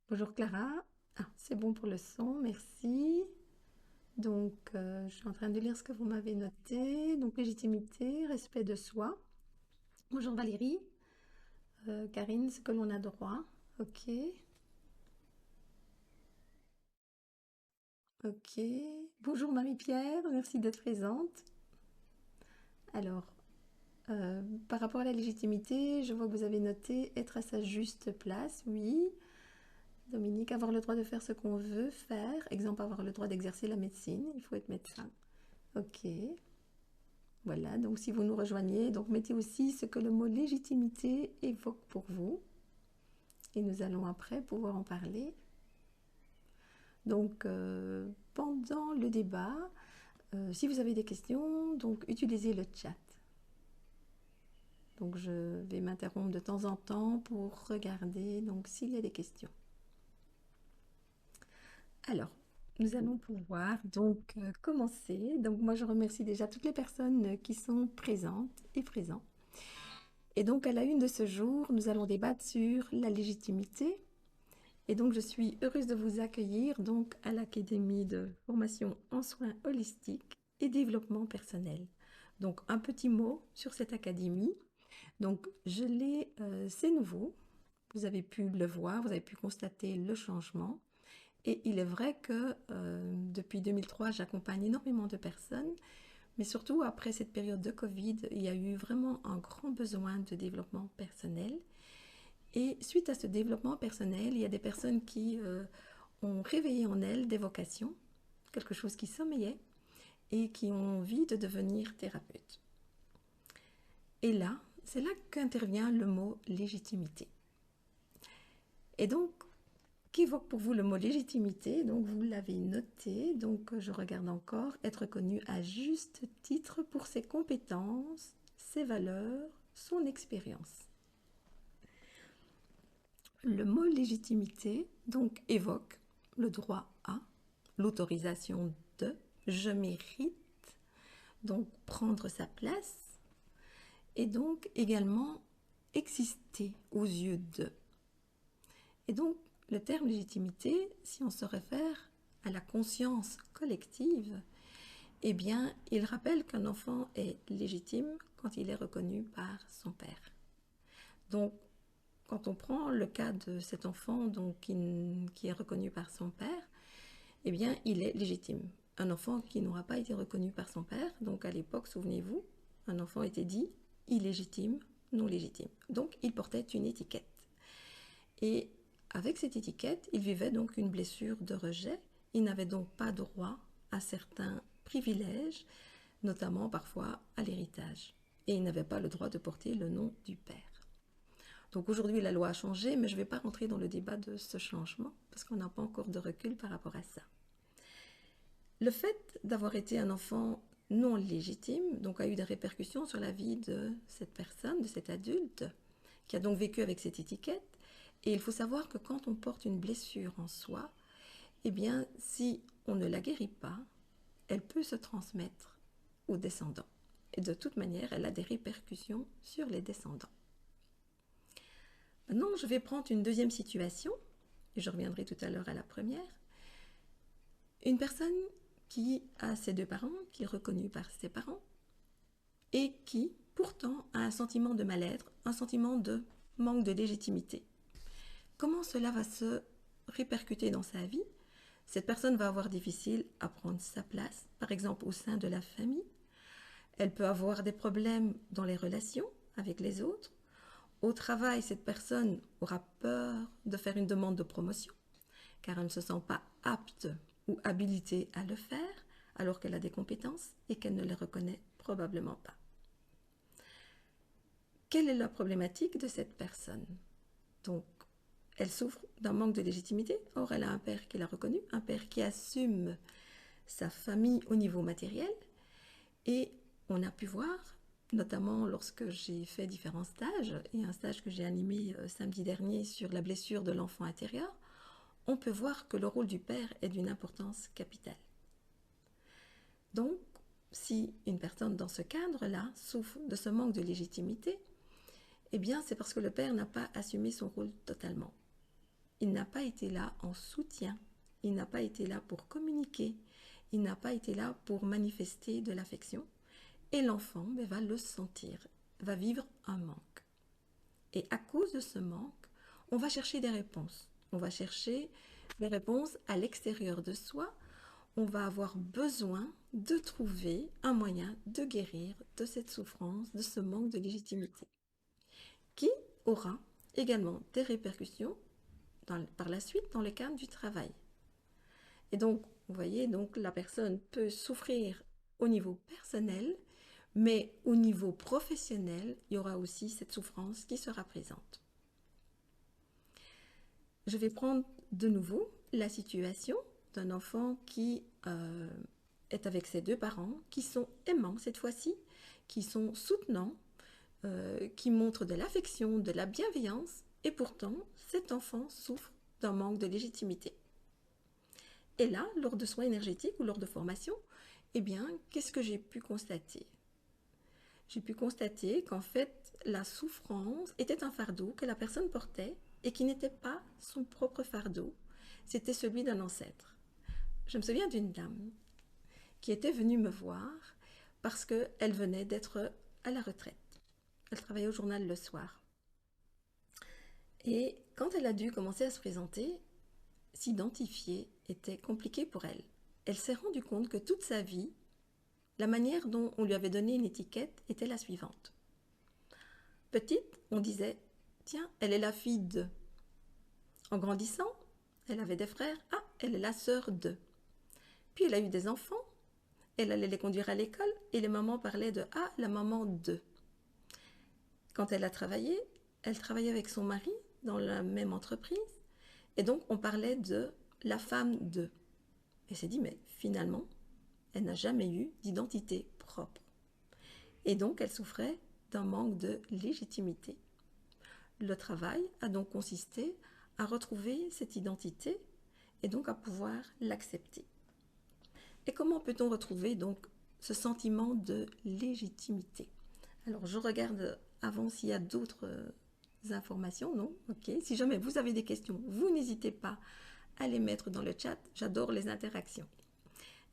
Bonjour Clara. Ah, c'est bon pour le son, merci. Donc, je suis en train de lire ce que vous m'avez noté. Donc, légitimité, respect de soi. Bonjour Valérie. Karine, ce que l'on a droit. Ok, ok. Bonjour Marie-Pierre, merci d'être présente. Alors, par rapport à la légitimité, je vois que vous avez noté être à sa juste place, oui. Dominique, avoir le droit de faire ce qu'on veut faire. Exemple, avoir le droit d'exercer la médecine. Il faut être médecin. Ok. Voilà, donc si vous nous rejoignez, donc mettez aussi ce que le mot légitimité évoque pour vous. Et nous allons après pouvoir en parler. Donc, pendant le débat, si vous avez des questions, donc utilisez le chat. Donc, je vais m'interrompre de temps en temps pour regarder donc s'il y a des questions. Alors, nous allons pouvoir donc commencer. Donc, moi, je remercie déjà toutes les personnes qui sont présentes et présents. Et donc, à la une de ce jour, nous allons débattre sur la légitimité. Et donc, je suis heureuse de vous accueillir donc à l'Académie de formation en soins holistiques et développement personnel. Donc, un petit mot sur cette académie. Donc, c'est nouveau. Vous avez pu le voir, vous avez pu constater le changement. Et il est vrai que depuis 2003, j'accompagne énormément de personnes, mais surtout après cette période de Covid, il y a eu vraiment un grand besoin de développement personnel. Et suite à ce développement personnel, il y a des personnes qui ont réveillé en elles des vocations, quelque chose qui sommeillait, et qui ont envie de devenir thérapeute. Et là, c'est là qu'intervient le mot légitimité. Et donc, qu'évoque pour vous le mot légitimité? Donc, vous l'avez noté, donc je regarde encore, être reconnu à juste titre pour ses compétences, ses valeurs, son expérience. Le mot légitimité donc évoque le droit à, l'autorisation de, je mérite, donc prendre sa place, et donc également exister aux yeux de. Et donc le terme légitimité, si on se réfère à la conscience collective, eh bien il rappelle qu'un enfant est légitime quand il est reconnu par son père. Donc quand on prend le cas de cet enfant donc, qui est reconnu par son père, eh bien, il est légitime. Un enfant qui n'aura pas été reconnu par son père, donc à l'époque, souvenez-vous, un enfant était dit illégitime, non légitime. Donc, il portait une étiquette. Et avec cette étiquette, il vivait donc une blessure de rejet. Il n'avait donc pas droit à certains privilèges, notamment parfois à l'héritage. Et il n'avait pas le droit de porter le nom du père. Donc aujourd'hui, la loi a changé, mais je ne vais pas rentrer dans le débat de ce changement, parce qu'on n'a pas encore de recul par rapport à ça. Le fait d'avoir été un enfant non légitime, donc a eu des répercussions sur la vie de cette personne, de cet adulte, qui a donc vécu avec cette étiquette. Et il faut savoir que quand on porte une blessure en soi, eh bien, si on ne la guérit pas, elle peut se transmettre aux descendants. Et de toute manière, elle a des répercussions sur les descendants. Maintenant, je vais prendre une deuxième situation, et je reviendrai tout à l'heure à la première. Une personne qui a ses deux parents, qui est reconnue par ses parents, et qui, pourtant, a un sentiment de mal-être, un sentiment de manque de légitimité. Comment cela va se répercuter dans sa vie? Cette personne va avoir difficile à prendre sa place, par exemple au sein de la famille. Elle peut avoir des problèmes dans les relations avec les autres. Au travail, cette personne aura peur de faire une demande de promotion, car elle ne se sent pas apte ou habilitée à le faire, alors qu'elle a des compétences et qu'elle ne les reconnaît probablement pas. Quelle est la problématique de cette personne? Donc, elle souffre d'un manque de légitimité. Or, elle a un père qui l'a reconnu, un père qui assume sa famille au niveau matériel. Et on a pu voir, notamment lorsque j'ai fait différents stages, et un stage que j'ai animé samedi dernier sur la blessure de l'enfant intérieur, on peut voir que le rôle du père est d'une importance capitale. Donc, si une personne dans ce cadre-là souffre de ce manque de légitimité, eh bien, c'est parce que le père n'a pas assumé son rôle totalement. il n'a pas été là en soutien, il n'a pas été là pour communiquer, il n'a pas été là pour manifester de l'affection. Et l'enfant va le sentir, va vivre un manque. Et à cause de ce manque, on va chercher des réponses. On va chercher des réponses à l'extérieur de soi. On va avoir besoin de trouver un moyen de guérir de cette souffrance, de ce manque de légitimité, qui aura également des répercussions par la suite dans le cadre du travail. Et donc, vous voyez, donc la personne peut souffrir au niveau personnel, mais au niveau professionnel, il y aura aussi cette souffrance qui sera présente. Je vais prendre de nouveau la situation d'un enfant qui est avec ses deux parents, qui sont aimants cette fois-ci, qui sont soutenants, qui montrent de l'affection, de la bienveillance, et pourtant, cet enfant souffre d'un manque de légitimité. Et là, lors de soins énergétiques ou lors de formation, eh bien, qu'est-ce que j'ai pu constater? J'ai pu constater qu'en fait, la souffrance était un fardeau que la personne portait et qui n'était pas son propre fardeau, c'était celui d'un ancêtre. Je me souviens d'une dame qui était venue me voir parce qu'elle venait d'être à la retraite. Elle travaillait au journal le soir. Et quand elle a dû commencer à se présenter, s'identifier était compliqué pour elle. Elle s'est rendue compte que toute sa vie, la manière dont on lui avait donné une étiquette était la suivante. Petite, on disait « Tiens, elle est la fille de ». En grandissant, elle avait des frères. « Ah, elle est la sœur de ». Puis elle a eu des enfants. Elle allait les conduire à l'école et les mamans parlaient de « Ah, la maman de ». Quand elle a travaillé, elle travaillait avec son mari dans la même entreprise. Et donc, on parlait de la femme de. Elle s'est dit, mais finalement, elle n'a jamais eu d'identité propre. Et donc, elle souffrait d'un manque de légitimité. Le travail a donc consisté à retrouver cette identité et donc à pouvoir l'accepter. Et comment peut-on retrouver donc ce sentiment de légitimité? Alors, je regarde avant s'il y a d'autres informations, non? Ok. Si jamais vous avez des questions, vous n'hésitez pas à les mettre dans le chat. J'adore les interactions.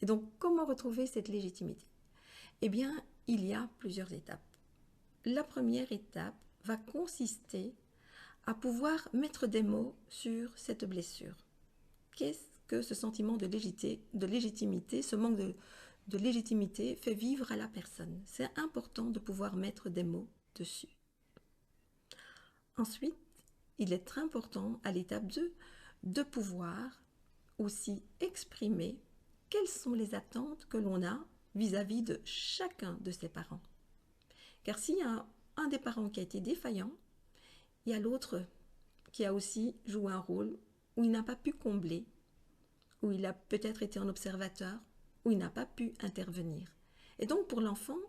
Et donc, comment retrouver cette légitimité? Eh bien, il y a plusieurs étapes. La première étape va consister à pouvoir mettre des mots sur cette blessure. Qu'est-ce que ce sentiment de légitimité, ce manque de légitimité fait vivre à la personne? C'est important de pouvoir mettre des mots dessus. Ensuite, il est très important à l'étape 2 de pouvoir aussi exprimer quelles sont les attentes que l'on a vis-à-vis de chacun de ses parents. Car s'il y a un des parents qui a été défaillant, il y a l'autre qui a aussi joué un rôle où il n'a pas pu combler, où il a peut-être été un observateur, où il n'a pas pu intervenir. Et donc pour l'enfant,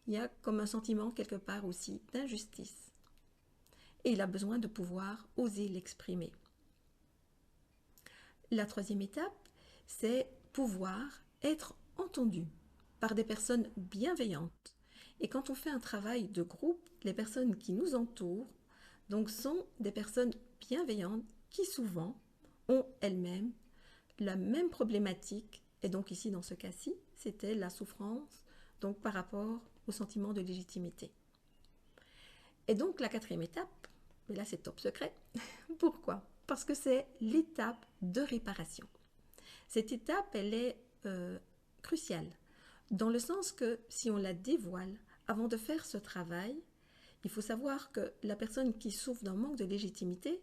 il y a comme un sentiment quelque part aussi d'injustice. Et il a besoin de pouvoir oser l'exprimer. La troisième étape, c'est pouvoir être entendu par des personnes bienveillantes. Et quand on fait un travail de groupe, les personnes qui nous entourent donc, sont des personnes bienveillantes qui souvent ont elles-mêmes la même problématique. Et donc ici, dans ce cas-ci, c'était la souffrance donc par rapport au sentiment de légitimité. Et donc la quatrième étape, mais là c'est top secret. Pourquoi? Parce que c'est l'étape de réparation. Cette étape, elle est cruciale, dans le sens que si on la dévoile, avant de faire ce travail, il faut savoir que la personne qui souffre d'un manque de légitimité,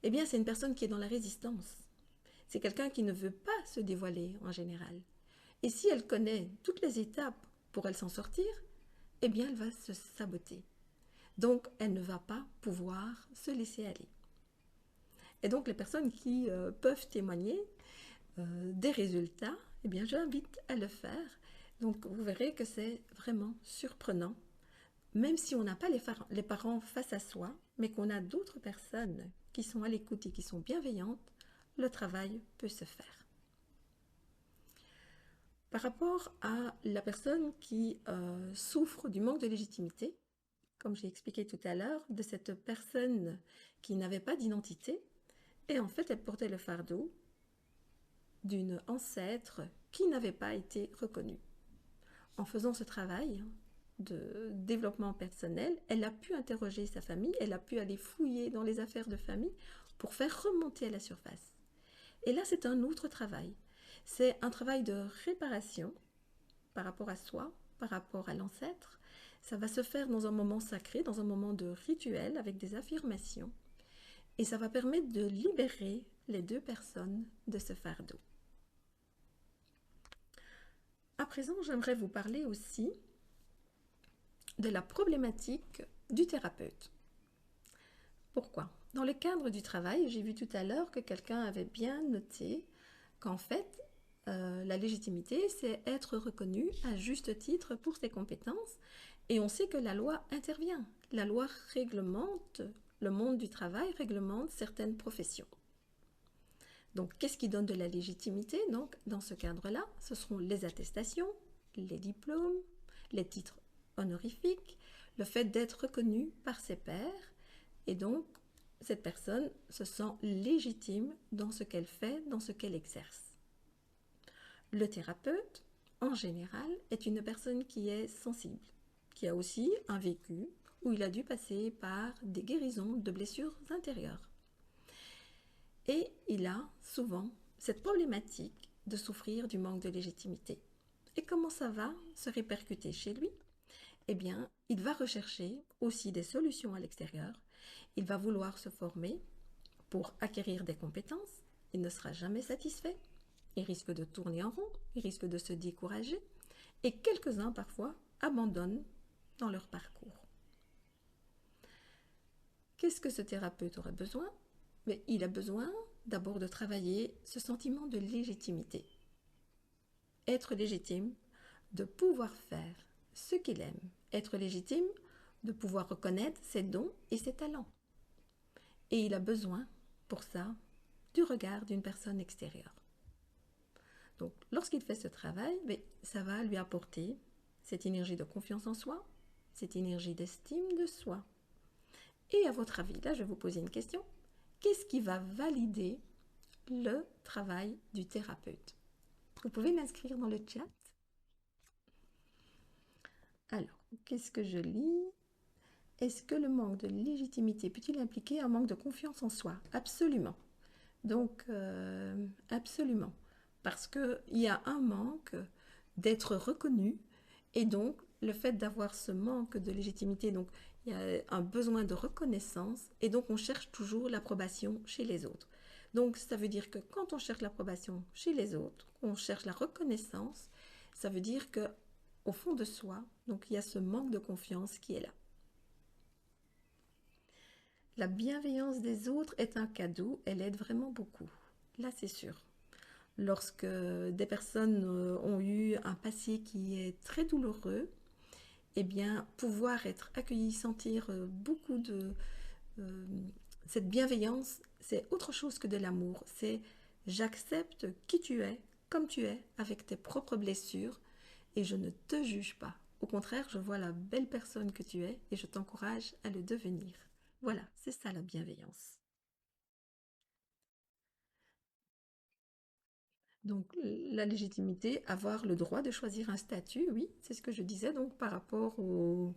eh bien c'est une personne qui est dans la résistance. C'est quelqu'un qui ne veut pas se dévoiler en général. Et si elle connaît toutes les étapes pour elle s'en sortir, eh bien elle va se saboter. Donc elle ne va pas pouvoir se laisser aller. Et donc les personnes qui peuvent témoigner des résultats, eh bien j'invite à le faire. Donc vous verrez que c'est vraiment surprenant, même si on n'a pas les parents face à soi, mais qu'on a d'autres personnes qui sont à l'écoute et qui sont bienveillantes, le travail peut se faire. Par rapport à la personne qui souffre du manque de légitimité, comme j'ai expliqué tout à l'heure, de cette personne qui n'avait pas d'identité, Et en fait, elle portait le fardeau d'une ancêtre qui n'avait pas été reconnue. En faisant ce travail de développement personnel, elle a pu interroger sa famille, elle a pu aller fouiller dans les affaires de famille pour faire remonter à la surface. Et là, c'est un autre travail. C'est un travail de réparation par rapport à soi, par rapport à l'ancêtre. Ça va se faire dans un moment sacré, dans un moment de rituel, avec des affirmations. Et ça va permettre de libérer les deux personnes de ce fardeau. À présent, j'aimerais vous parler aussi de la problématique du thérapeute. Pourquoi? Dans le cadre du travail, j'ai vu tout à l'heure que quelqu'un avait bien noté qu'en fait, la légitimité, c'est être reconnu à juste titre pour ses compétences. Et on sait que la loi intervient. La loi réglemente le monde du travail, réglemente certaines professions. Donc, qu'est-ce qui donne de la légitimité? Donc, dans ce cadre-là, ce seront les attestations, les diplômes, les titres honorifiques, le fait d'être reconnu par ses pairs. Et donc, cette personne se sent légitime dans ce qu'elle fait, dans ce qu'elle exerce. Le thérapeute, en général, est une personne qui est sensible, qui a aussi un vécu où il a dû passer par des guérisons de blessures intérieures. Et il a souvent cette problématique de souffrir du manque de légitimité. Et comment ça va se répercuter chez lui? Eh bien, il va rechercher aussi des solutions à l'extérieur. Il va vouloir se former pour acquérir des compétences. Il ne sera jamais satisfait. Il risque de tourner en rond. Il risque de se décourager. Et quelques-uns, parfois, abandonnent dans leur parcours. Qu'est-ce que ce thérapeute aurait besoin? Mais il a besoin d'abord de travailler ce sentiment de légitimité. Être légitime, de pouvoir faire ce qu'il aime. Être légitime, de pouvoir reconnaître ses dons et ses talents. Et il a besoin, pour ça, du regard d'une personne extérieure. Donc, lorsqu'il fait ce travail, ça va lui apporter cette énergie de confiance en soi, cette énergie d'estime de soi. Et à votre avis, là, je vais vous poser une question. Qu'est-ce qui va valider le travail du thérapeute? Vous pouvez l'inscrire dans le chat. Alors, qu'est-ce que je lis? Est-ce que le manque de légitimité peut-il impliquer un manque de confiance en soi? Absolument. Donc, absolument. Parce qu'il y a un manque d'être reconnu et donc le fait d'avoir ce manque de légitimité, donc il y a un besoin de reconnaissance et donc on cherche toujours l'approbation chez les autres. Donc ça veut dire que quand on cherche l'approbation chez les autres, on cherche la reconnaissance, ça veut dire que au fond de soi, donc il y a ce manque de confiance qui est là. La bienveillance des autres est un cadeau, elle aide vraiment beaucoup. Là, c'est sûr. Lorsque des personnes ont eu un passé qui est très douloureux, eh bien, pouvoir être accueilli, sentir beaucoup de cette bienveillance, c'est autre chose que de l'amour. C'est j'accepte qui tu es, comme tu es, avec tes propres blessures, et je ne te juge pas. Au contraire, je vois la belle personne que tu es et je t'encourage à le devenir. Voilà, c'est ça la bienveillance. Donc la légitimité, avoir le droit de choisir un statut, oui, c'est ce que je disais donc par rapport au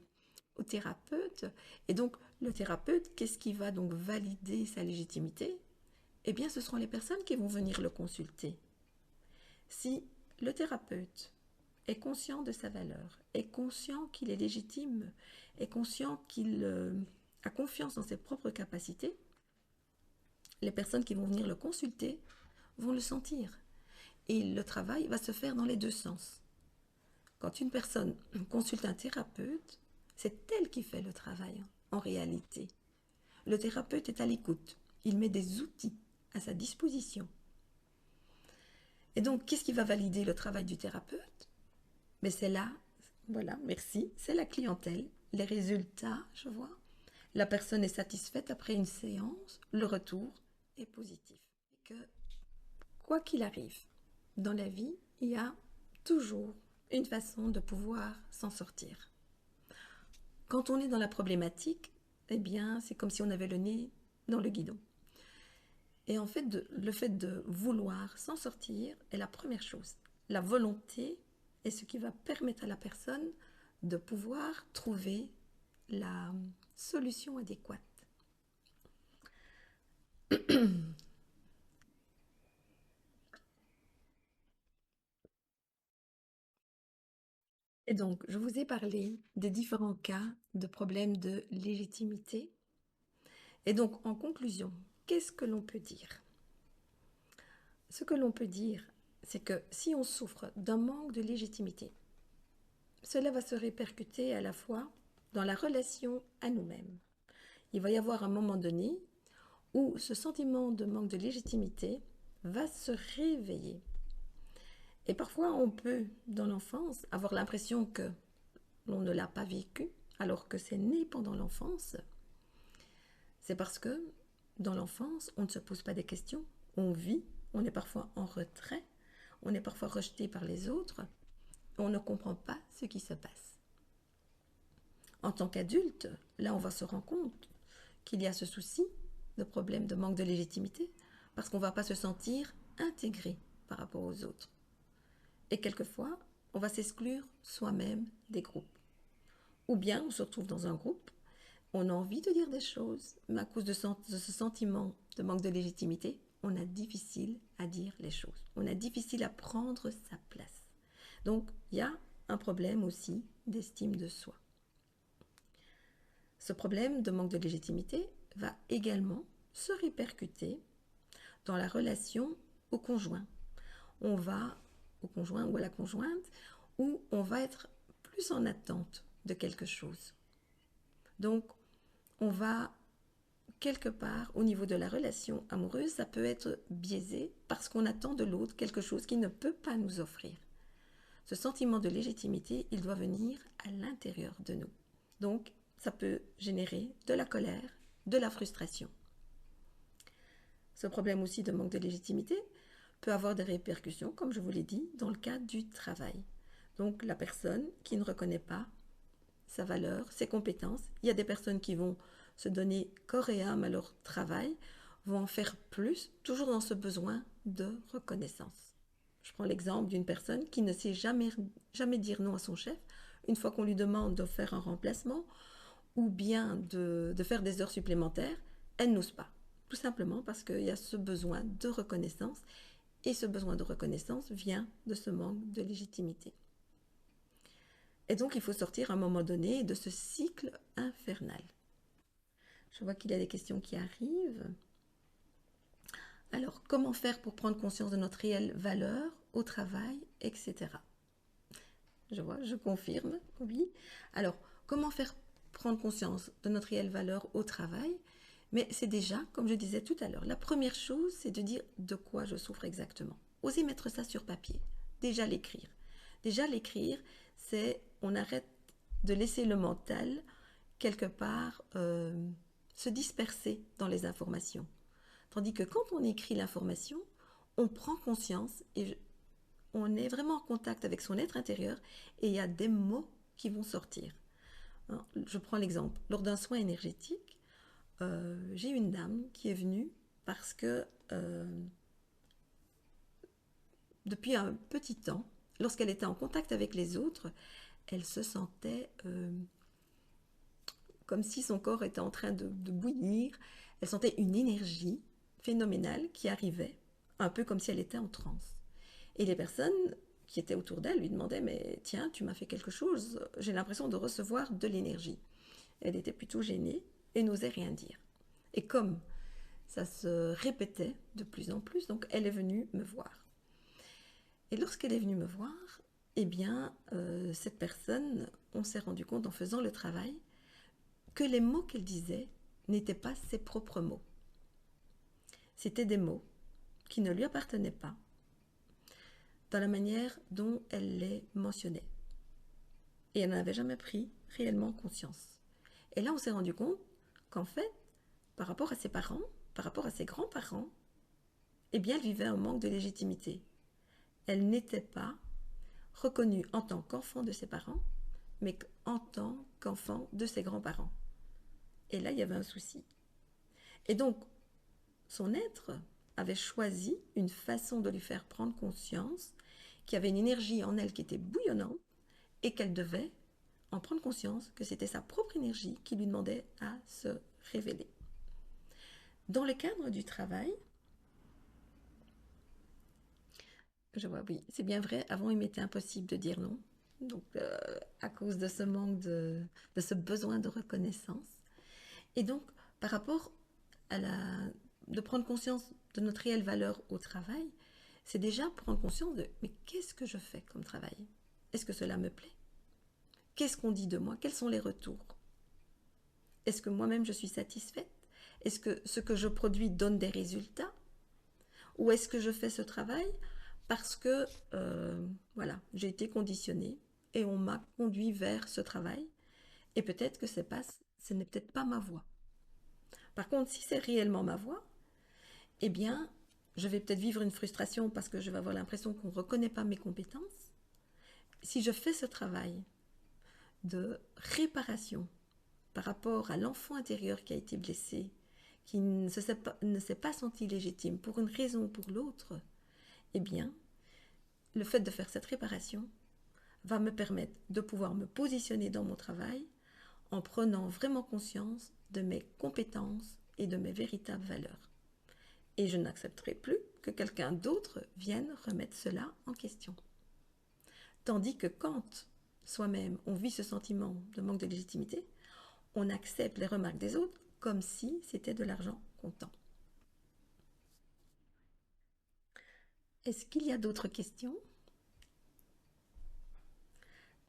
thérapeute. Et donc le thérapeute, qu'est-ce qui va donc valider sa légitimité? Eh bien, ce seront les personnes qui vont venir le consulter. Si le thérapeute est conscient de sa valeur, est conscient qu'il est légitime, est conscient qu'il a confiance en ses propres capacités, les personnes qui vont venir le consulter vont le sentir. Et le travail va se faire dans les deux sens. Quand une personne consulte un thérapeute, c'est elle qui fait le travail en réalité. Le thérapeute est à l'écoute. Il met des outils à sa disposition. Et donc, qu'est-ce qui va valider le travail du thérapeute? Mais c'est là, voilà, merci, c'est la clientèle, les résultats, je vois. La personne est satisfaite après une séance, le retour est positif. Et que, quoi qu'il arrive, dans la vie, il y a toujours une façon de pouvoir s'en sortir. Quand on est dans la problématique, eh bien, c'est comme si on avait le nez dans le guidon. Et en fait, le fait de vouloir s'en sortir est la première chose. La volonté est ce qui va permettre à la personne de pouvoir trouver la solution adéquate. Et donc, je vous ai parlé des différents cas de problèmes de légitimité. Et donc, en conclusion, qu'est-ce que l'on peut dire? Ce que l'on peut dire, c'est que si on souffre d'un manque de légitimité, cela va se répercuter à la fois dans la relation à nous-mêmes. Il va y avoir un moment donné où ce sentiment de manque de légitimité va se réveiller. Et parfois, on peut, dans l'enfance, avoir l'impression que l'on ne l'a pas vécu, alors que c'est né pendant l'enfance. C'est parce que, dans l'enfance, on ne se pose pas des questions, on vit, on est parfois en retrait, on est parfois rejeté par les autres, on ne comprend pas ce qui se passe. En tant qu'adulte, là, on va se rendre compte qu'il y a ce souci de problème de manque de légitimité, parce qu'on ne va pas se sentir intégré par rapport aux autres. Et quelquefois, on va s'exclure soi-même des groupes. Ou bien on se retrouve dans un groupe, on a envie de dire des choses, mais à cause de ce sentiment de manque de légitimité, on a difficile à dire les choses. On a difficile à prendre sa place. Donc, il y a un problème aussi d'estime de soi. Ce problème de manque de légitimité va également se répercuter dans la relation au conjoint. On va au conjoint ou à la conjointe où on va être plus en attente de quelque chose. Donc, on va quelque part au niveau de la relation amoureuse, ça peut être biaisé parce qu'on attend de l'autre quelque chose qu'il ne peut pas nous offrir. Ce sentiment de légitimité, il doit venir à l'intérieur de nous. Donc, ça peut générer de la colère, de la frustration. Ce problème aussi de manque de légitimité peut avoir des répercussions, comme je vous l'ai dit, dans le cadre du travail. Donc, la personne qui ne reconnaît pas sa valeur, ses compétences, il y a des personnes qui vont se donner corps et âme à leur travail, vont en faire plus, toujours dans ce besoin de reconnaissance. Je prends l'exemple d'une personne qui ne sait jamais dire non à son chef, une fois qu'on lui demande de faire un remplacement ou bien de faire des heures supplémentaires, elle n'ose pas. Tout simplement parce qu'il y a ce besoin de reconnaissance et ce besoin de reconnaissance vient de ce manque de légitimité. Et donc il faut sortir à un moment donné de ce cycle infernal. Je vois qu'il y a des questions qui arrivent. Alors, comment faire pour prendre conscience de notre réelle valeur au travail, etc. Je vois, je confirme, oui. Alors, comment faire prendre conscience de notre réelle valeur au travail? Mais c'est déjà, comme je disais tout à l'heure, la première chose, c'est de dire de quoi je souffre exactement. Osez mettre ça sur papier. Déjà l'écrire. Déjà l'écrire, c'est on arrête de laisser le mental quelque part se disperser dans les informations. Tandis que quand on écrit l'information, on prend conscience et on est vraiment en contact avec son être intérieur et il y a des mots qui vont sortir. Alors, je prends l'exemple. Lors d'un soin énergétique, j'ai une dame qui est venue parce que depuis un petit temps, lorsqu'elle était en contact avec les autres, elle se sentait comme si son corps était en train de bouillir. Elle sentait une énergie phénoménale qui arrivait, un peu comme si elle était en transe. Et les personnes qui étaient autour d'elle lui demandaient « Mais tiens, tu m'as fait quelque chose, j'ai l'impression de recevoir de l'énergie. » Elle était plutôt gênée et n'osait rien dire. Et comme ça se répétait de plus en plus, donc elle est venue me voir. Et lorsqu'elle est venue me voir, eh bien, cette personne, on s'est rendu compte en faisant le travail que les mots qu'elle disait n'étaient pas ses propres mots. C'étaient des mots qui ne lui appartenaient pas dans la manière dont elle les mentionnait. Et elle n'en avait jamais pris réellement conscience. Et là, on s'est rendu compte qu'en fait, par rapport à ses parents, par rapport à ses grands-parents, eh bien, elle vivait un manque de légitimité. Elle n'était pas reconnue en tant qu'enfant de ses parents, mais en tant qu'enfant de ses grands-parents. Et là, il y avait un souci. Et donc, son être avait choisi une façon de lui faire prendre conscience qu'il y avait une énergie en elle qui était bouillonnante et qu'elle devait en prendre conscience que c'était sa propre énergie qui lui demandait à se révéler. Dans le cadre du travail, je vois, oui, c'est bien vrai, avant il m'était impossible de dire non, donc à cause de ce manque de ce besoin de reconnaissance. Et donc, par rapport à de prendre conscience de notre réelle valeur au travail, c'est déjà prendre conscience de mais qu'est-ce que je fais comme travail? Est-ce que cela me plaît? Qu'est-ce qu'on dit de moi? Quels sont les retours? Est-ce que moi-même je suis satisfaite? Est-ce que ce que je produis donne des résultats? Ou est-ce que je fais ce travail parce que voilà, j'ai été conditionnée et on m'a conduit vers ce travail et peut-être que ce n'est peut-être pas ma voie. Par contre, si c'est réellement ma voie, eh bien, je vais peut-être vivre une frustration parce que je vais avoir l'impression qu'on ne reconnaît pas mes compétences. Si je fais ce travail de réparation par rapport à l'enfant intérieur qui a été blessé, qui ne s'est pas senti légitime pour une raison ou pour l'autre, eh bien, le fait de faire cette réparation va me permettre de pouvoir me positionner dans mon travail en prenant vraiment conscience de mes compétences et de mes véritables valeurs. Et je n'accepterai plus que quelqu'un d'autre vienne remettre cela en question. Tandis que quand soi-même on vit ce sentiment de manque de légitimité, on accepte les remarques des autres comme si c'était de l'argent comptant. Est-ce qu'il y a d'autres questions?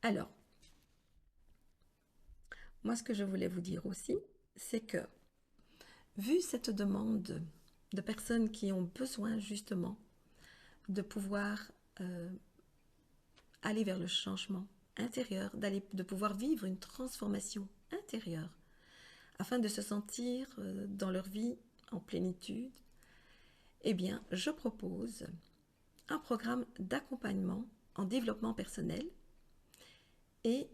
Alors, moi ce que je voulais vous dire aussi, c'est que vu cette demande de personnes qui ont besoin justement de pouvoir aller vers le changement intérieur, de pouvoir vivre une transformation intérieure, afin de se sentir dans leur vie en plénitude, eh bien, je propose un programme d'accompagnement en développement personnel et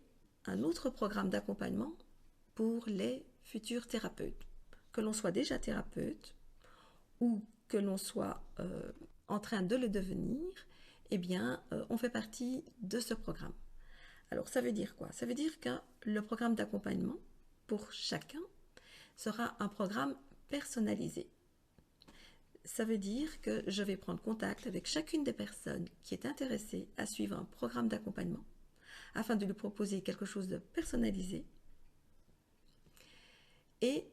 un autre programme d'accompagnement pour les futurs thérapeutes. Que l'on soit déjà thérapeute ou que l'on soit en train de le devenir, eh bien, on fait partie de ce programme. Alors, ça veut dire quoi? Ça veut dire que le programme d'accompagnement pour chacun sera un programme personnalisé. Ça veut dire que je vais prendre contact avec chacune des personnes qui est intéressée à suivre un programme d'accompagnement afin de lui proposer quelque chose de personnalisé. Et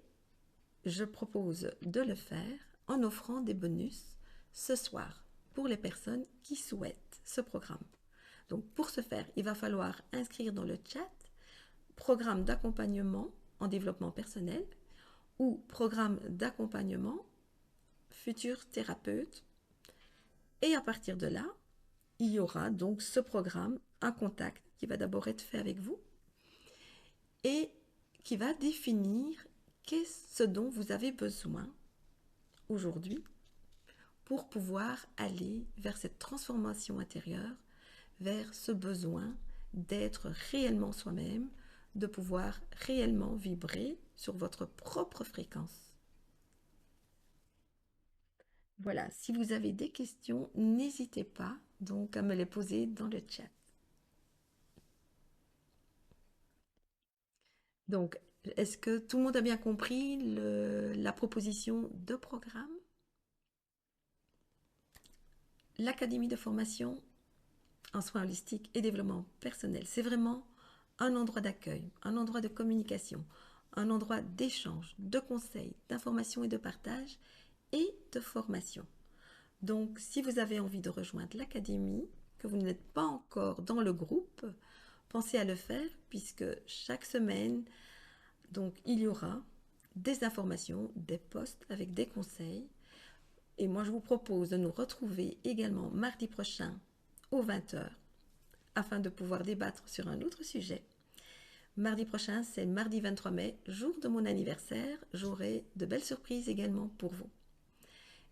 je propose de le faire en offrant des bonus ce soir pour les personnes qui souhaitent ce programme. Donc pour ce faire, il va falloir inscrire dans le chat programme d'accompagnement en développement personnel ou programme d'accompagnement futur thérapeute. Et à partir de là, il y aura donc ce programme, un contact qui va d'abord être fait avec vous et qui va définir qu'est-ce dont vous avez besoin aujourd'hui pour pouvoir aller vers cette transformation intérieure, vers ce besoin d'être réellement soi-même, de pouvoir réellement vibrer sur votre propre fréquence. Voilà, si vous avez des questions, n'hésitez pas donc à me les poser dans le chat. Donc, est-ce que tout le monde a bien compris la proposition de programme? L'Académie de formation en soins holistiques et développement personnel, c'est vraiment un endroit d'accueil, un endroit de communication, un endroit d'échange, de conseils, d'information et de partage et de formation. Donc, si vous avez envie de rejoindre l'académie, que vous n'êtes pas encore dans le groupe, pensez à le faire puisque chaque semaine, donc, il y aura des informations, des posts avec des conseils. Et moi, je vous propose de nous retrouver également mardi prochain aux 20h afin de pouvoir débattre sur un autre sujet. Mardi prochain, c'est mardi 23 mai, jour de mon anniversaire. J'aurai de belles surprises également pour vous.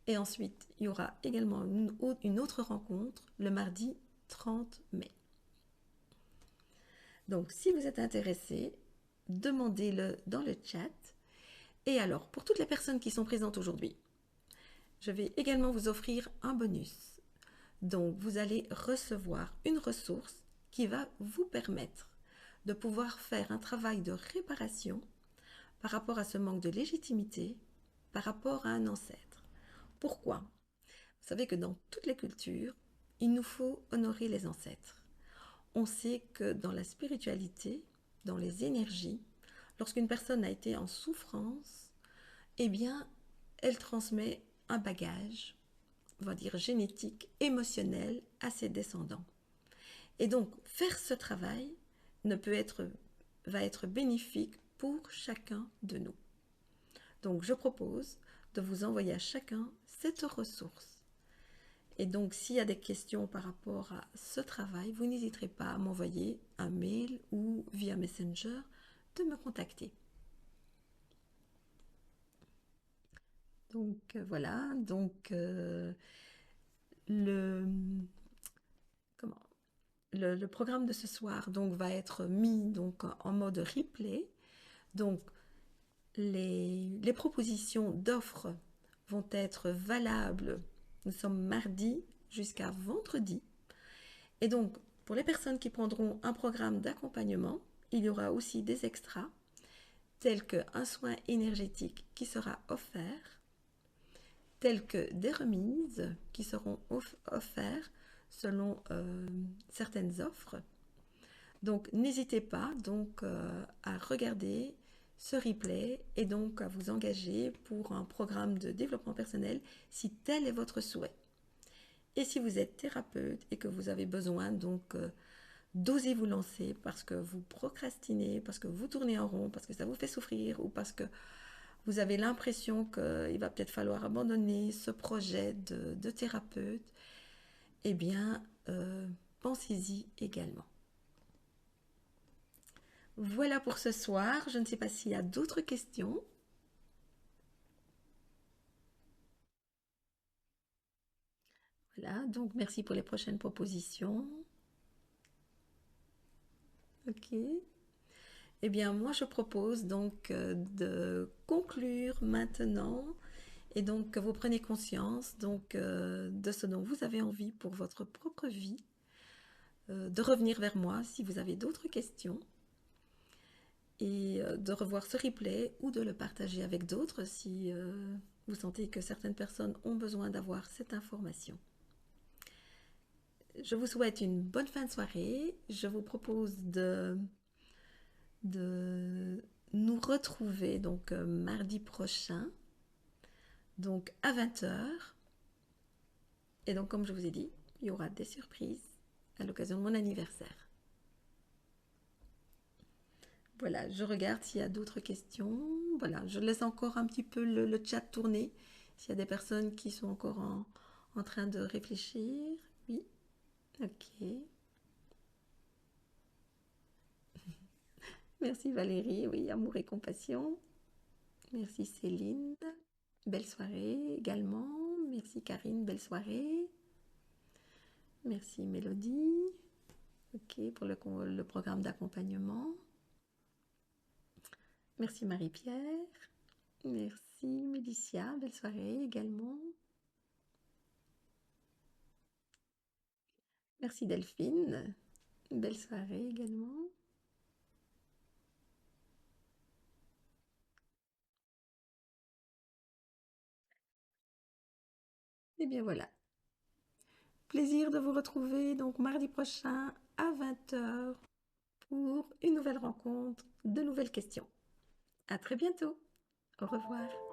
Et ensuite, il y aura également une autre rencontre le mardi 30 mai. Donc, si vous êtes intéressé, demandez-le dans le chat. Et alors, pour toutes les personnes qui sont présentes aujourd'hui, je vais également vous offrir un bonus. Donc, vous allez recevoir une ressource qui va vous permettre de pouvoir faire un travail de réparation par rapport à ce manque de légitimité, par rapport à un ancêtre. Pourquoi? Vous savez que dans toutes les cultures, il nous faut honorer les ancêtres. On sait que dans la spiritualité, dans les énergies, lorsqu'une personne a été en souffrance, eh bien, elle transmet un bagage, on va dire génétique, émotionnel à ses descendants. Et donc, faire ce travail va être bénéfique pour chacun de nous. Donc, je propose de vous envoyer à chacun cette ressource. Et donc, s'il y a des questions par rapport à ce travail, vous n'hésiterez pas à m'envoyer un mail ou via Messenger de me contacter. Donc, voilà. Donc, le, comment, le programme de ce soir donc, va être mis donc, en mode replay. Donc, les propositions d'offres vont être valables. Nous sommes mardi jusqu'à vendredi. Et donc, pour les personnes qui prendront un programme d'accompagnement, il y aura aussi des extras, tels qu'un soin énergétique qui sera offert, tels que des remises qui seront offertes selon certaines offres. Donc, n'hésitez pas donc, à regarder ce replay et donc à vous engager pour un programme de développement personnel si tel est votre souhait. Et si vous êtes thérapeute et que vous avez besoin donc d'oser vous lancer parce que vous procrastinez, parce que vous tournez en rond, parce que ça vous fait souffrir ou parce que vous avez l'impression qu'il va peut-être falloir abandonner ce projet de thérapeute, eh bien, pensez-y également. Voilà pour ce soir. Je ne sais pas s'il y a d'autres questions. Voilà, donc merci pour les prochaines propositions. Ok. Eh bien, moi, je propose donc de conclure maintenant et donc que vous preniez conscience donc de ce dont vous avez envie pour votre propre vie, de revenir vers moi si vous avez d'autres questions et de revoir ce replay ou de le partager avec d'autres si vous sentez que certaines personnes ont besoin d'avoir cette information. Je vous souhaite une bonne fin de soirée. Je vous propose de nous retrouver donc mardi prochain, donc à 20h. Et donc, comme je vous ai dit, il y aura des surprises à l'occasion de mon anniversaire. Voilà, je regarde s'il y a d'autres questions. Voilà, je laisse encore un petit peu le chat tourner. S'il y a des personnes qui sont encore en train de réfléchir. Oui, ok. Merci Valérie, oui, amour et compassion. Merci Céline. Belle soirée également. Merci Karine, belle soirée. Merci Mélodie. Ok, pour le programme d'accompagnement. Merci Marie-Pierre. Merci Mélicia, belle soirée également. Merci Delphine, belle soirée également. Et bien voilà. Plaisir de vous retrouver donc mardi prochain à 20h pour une nouvelle rencontre, de nouvelles questions. À très bientôt. Au revoir.